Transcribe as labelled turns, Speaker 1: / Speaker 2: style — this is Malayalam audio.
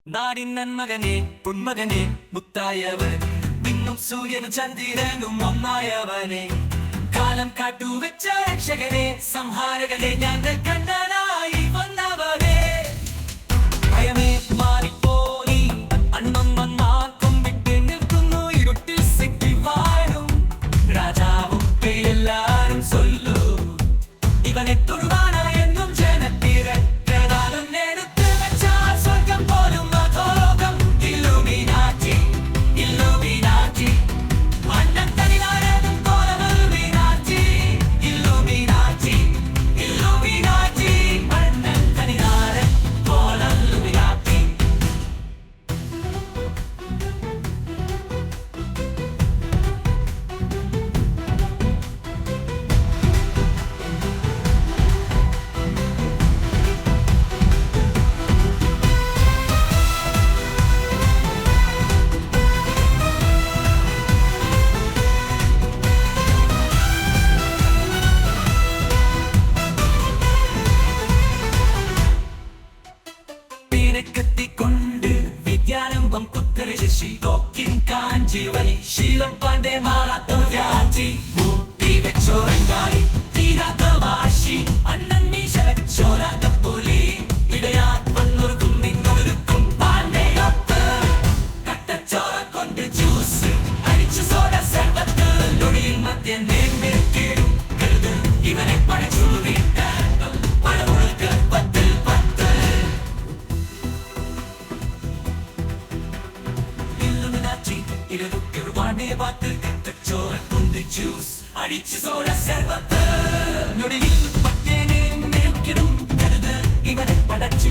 Speaker 1: നാടിൻ നന്മകനെ പൊന്മകനെ മുത്തായവൻ മിന്നും സൂര്യനും ചന്ദ്രനും ഒന്നായവനെ കാലം കാട്ടുവെച്ച രക്ഷകനെ സംഹാരകനെ ഞങ്ങൾ കണ്ണനായി വന്നവനെ ഭയമേ മാറിപ്പോയി അണ്ണം വന്നാക്കും വിട്ട് നിൽക്കുന്നു ഇരുട്ടിൽ സിറ്റി വാഴും രാജാവും പേരെല്ലാരും ചൊല്ലു ഇവനെ തൊടുവാനായി എന്നും ജനത്തിരൻ കത്തിക്കൊണ്ട് വിദ്യാരംഭം കുത്തരശി തോക്കിൻ കാഞ്ചി വഴി ശീലം പണ്ടേ മാറാത്ത വ്യാജി മൂട്ടി വെച്ചോരങ്കായി തീരാത്ത വാശി അണ്ണൻ മീശോരാത്ത പുലി ഇടയാ വന്നൊരുക്കും നിന്നൊരുക്കും പാണ്ടേയൊത്ത് കട്ടച്ചോറ കൊണ്ട് ജ്യൂസ് അടിച്ചു സോഡ സർവത്ത് ലൊടിയിൽ മധ്യ നേർമിരുത്തിയിടും കരുത് ഇവനെ പഴച്ചു പഴമുഴുക്ക് പത്തിൽ പത്ത് അടിച്ചു സോഡ സർവത്ത് നൊടിയിൽ പത്തേനെ ഇവനെ പടച്ചു